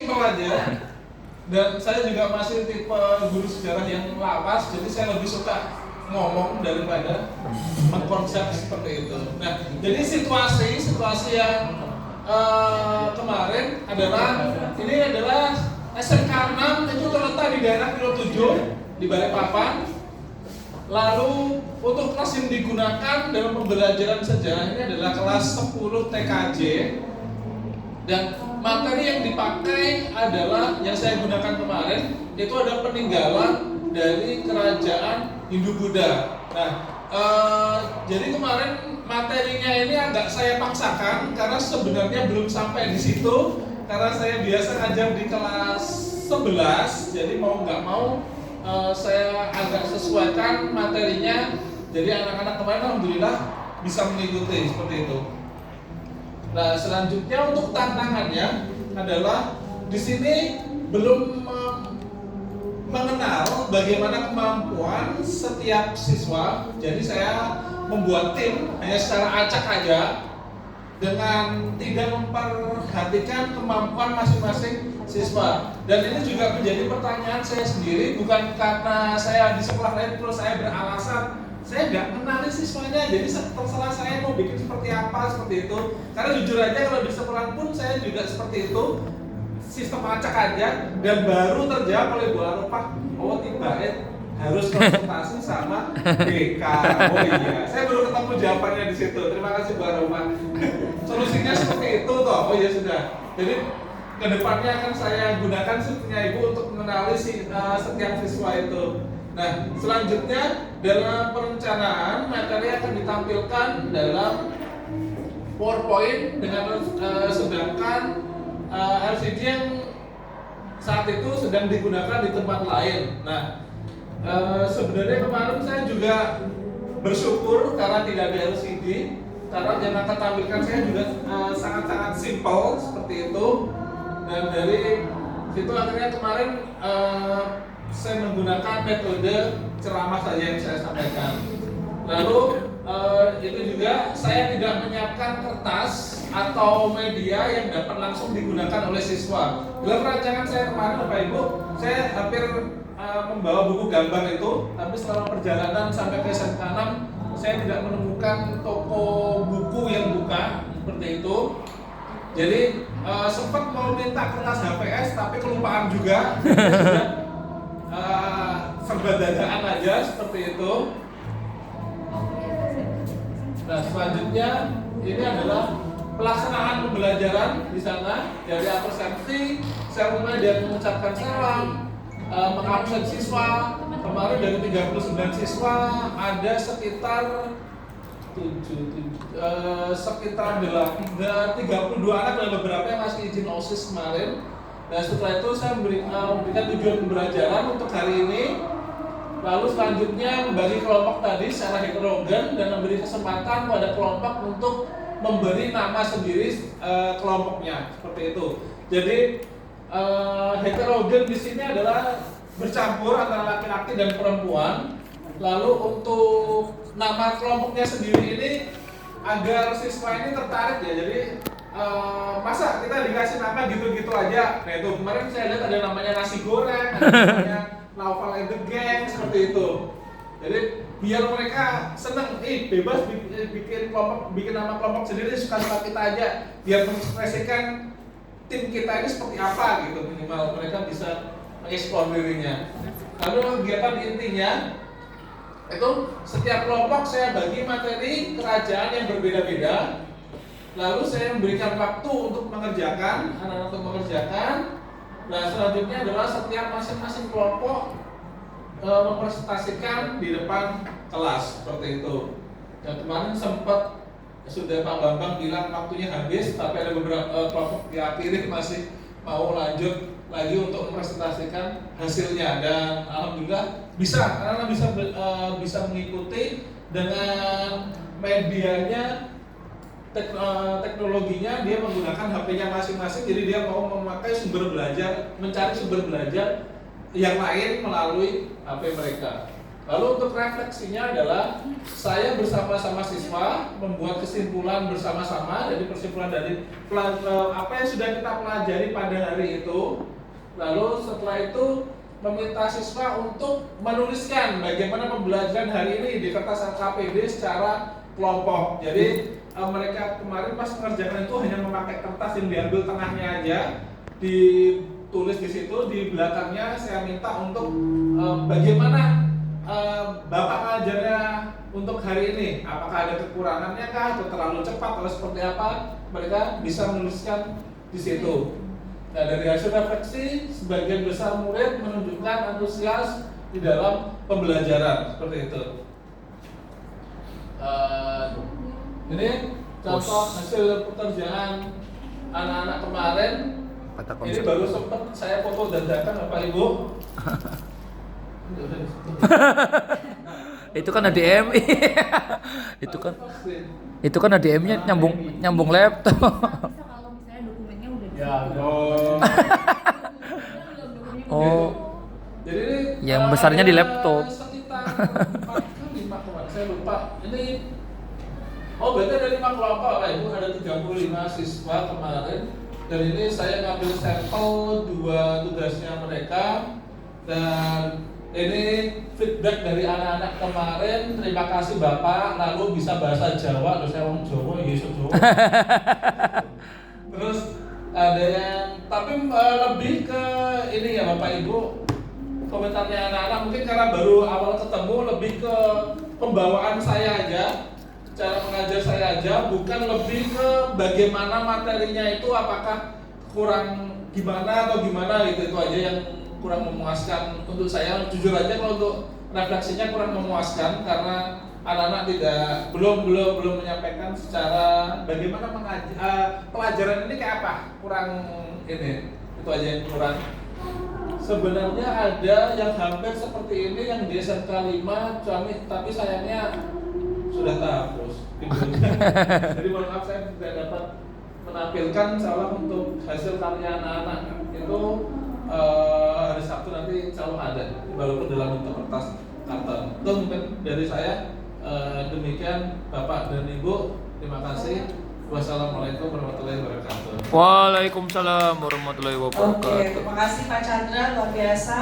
simpel aja. Dan saya juga masih tipe guru sejarah yang lawas, jadi saya lebih suka ngomong daripada mengkonsep seperti itu. Nah, jadi situasi yang kemarin adalah ini adalah SMK 6 itu terletak di daerah Kilo 7 di Balikpapan. Lalu untuk kelas yang digunakan dalam pembelajaran sejarah ini adalah kelas 10 TKJ. Dan materi yang dipakai adalah yang saya gunakan kemarin itu ada peninggalan dari kerajaan Hindu-Buddha. Nah, jadi kemarin materinya ini agak saya paksakan karena sebenarnya belum sampai di situ karena saya biasa ngajar di kelas 11, jadi mau nggak mau saya agak sesuaikan materinya. Jadi anak-anak kemarin alhamdulillah bisa mengikuti seperti itu. Nah, selanjutnya untuk tantangannya adalah di sini belum mengenal bagaimana kemampuan setiap siswa. Jadi saya membuat tim hanya secara acak aja dengan tidak memperhatikan kemampuan masing-masing siswa. Dan ini juga menjadi pertanyaan saya sendiri, bukan karena saya di sekolah lain terus saya beralasan saya nggak kenali siswanya, jadi terserah saya mau bikin seperti apa, seperti itu. Karena jujur aja kalau di sekolah pun saya juga seperti itu, sistem acak aja, dan baru terjawab oleh Bu Arofah, oh tiba harus konsultasi sama BK. Oh iya, saya baru ketemu jawabannya di situ. Terima kasih Bu Arofah. Solusinya seperti itu toh. Oh iya sudah. Jadi kedepannya akan saya gunakan sistemnya Ibu untuk mengenali setiap siswa itu. Nah, selanjutnya dalam perencanaan materi akan ditampilkan dalam PowerPoint dengan sedangkan LCD yang saat itu sedang digunakan di tempat lain. Nah, sebenarnya kemarin saya juga bersyukur karena tidak ada LCD, karena yang akan tampilkan saya juga sangat-sangat simple seperti itu. Dan dari situ akhirnya kemarin saya menggunakan metode ceramah saja yang saya sampaikan. Lalu itu juga saya tidak menyiapkan kertas atau media yang dapat langsung digunakan oleh siswa. Dalam rancangan saya kemarin Bapak Ibu, saya hampir membawa buku gambar itu, tapi setelah perjalanan sampai ke SMK 6 saya tidak menemukan toko buku yang buka seperti itu. Jadi sempat mau minta kertas HPS tapi kelupaan juga. Serba dadaan aja seperti itu. Nah, selanjutnya ini adalah pelaksanaan pembelajaran di sana. Dari persepsi, saya mulai dari mengucapkan salam, mengabsen siswa. Kemarin dari 39 siswa ada sekitar 32 anak dan beberapa yang masih izin OSIS kemarin. Nah, setelah itu saya memberikan tujuan pembelajaran untuk hari ini. Lalu selanjutnya membagi kelompok tadi secara heterogen dan memberi kesempatan pada kelompok untuk memberi nama sendiri kelompoknya seperti itu. Jadi heterogen di sini adalah bercampur antara laki-laki dan perempuan. Lalu untuk nama kelompoknya sendiri ini agar siswa ini tertarik ya. Jadi masa kita dikasih nama gitu-gitu aja. Nah itu kemarin saya lihat ada namanya nasi goreng, ada namanya Naufal and the Gang seperti itu. Jadi biar mereka seneng, bebas bikin kelompok, bikin nama kelompok sendiri, suka-suka kita aja. Biar mengekspresikan tim kita ini seperti apa gitu, minimal mereka bisa mengeksplor dirinya. Lalu kegiatan intinya itu setiap kelompok saya bagi materi kerajaan yang berbeda-beda. Lalu saya memberikan waktu untuk mengerjakan, anak-anak untuk mengerjakan. Nah, selanjutnya adalah setiap masing-masing kelompok mempresentasikan di depan kelas seperti itu. Dan kemarin sempat sudah Pak Bambang bilang waktunya habis, tapi ada beberapa kelompok di akhir masih mau lanjut lagi untuk mempresentasikan hasilnya. Dan alhamdulillah bisa, karena bisa mengikuti dengan medianya. Teknologinya dia menggunakan HP-nya masing-masing, jadi dia mau memakai sumber belajar, mencari sumber belajar yang lain melalui HP mereka. Lalu untuk refleksinya adalah saya bersama-sama siswa membuat kesimpulan bersama-sama, jadi kesimpulan dari apa yang sudah kita pelajari pada hari itu. Lalu setelah itu meminta siswa untuk menuliskan bagaimana pembelajaran hari ini di kertas LKPD secara kelompok. Jadi mereka kemarin pas mengerjakan itu hanya memakai kertas yang diambil tengahnya aja, ditulis di situ, di belakangnya saya minta untuk bagaimana Bapak ngajarnya untuk hari ini, apakah ada kekurangannya kah, atau terlalu cepat, atau seperti apa, mereka bisa menuliskan di situ. Nah, dari hasil refleksi, sebagian besar murid menunjukkan antusias di dalam pembelajaran, seperti itu. Ini contoh hasil pekerjaan anak-anak kemarin. Ini baru sempat saya foto dadakan Bapak Ibu. Itu kan ADMI. itu kan ADM-nya nyambung laptop. Kalau misalnya dokumennya udah Ya, Oh. Jadi ini Yang besarnya di laptop. Sekitar 4 ke 5 saya lupa. Ini berarti ada 5 kelompok Pak Ibu, ada 35 siswa kemarin. Dan ini saya ngambil sampel 2 tugasnya mereka. Dan ini feedback dari anak-anak kemarin. Terima kasih Bapak. Lalu bisa bahasa Jawa, terus saya ngomong Jawa, Yesus Jawa. Terus ada yang, tapi lebih ke ini ya Bapak Ibu, komentarnya anak-anak mungkin karena baru awal ketemu, lebih ke pembawaan saya aja, cara mengajar saya aja, bukan lebih ke bagaimana materinya itu, apakah kurang gimana atau gimana gitu, itu aja yang kurang memuaskan untuk saya. Jujur aja kalau untuk refleksinya kurang memuaskan karena anak-anak belum menyampaikan secara bagaimana pelajaran ini kayak apa, kurang ini, itu aja yang kurang. Sebenarnya ada yang hampir seperti ini yang di SMK 5 tapi sayangnya sudah terhapus videonya. Jadi mohon maaf saya tidak dapat menampilkan, salah untuk hasil karya anak-anak itu hari Sabtu nanti insya Allah ada, walaupun dalam bentuk kertas karton. Itu mungkin dari saya. Demikian Bapak dan Ibu, terima kasih. Wassalamualaikum warahmatullahi wabarakatuh. Waalaikumsalam warahmatullahi wabarakatuh. Oke, terima kasih Pak Chandra, luar biasa.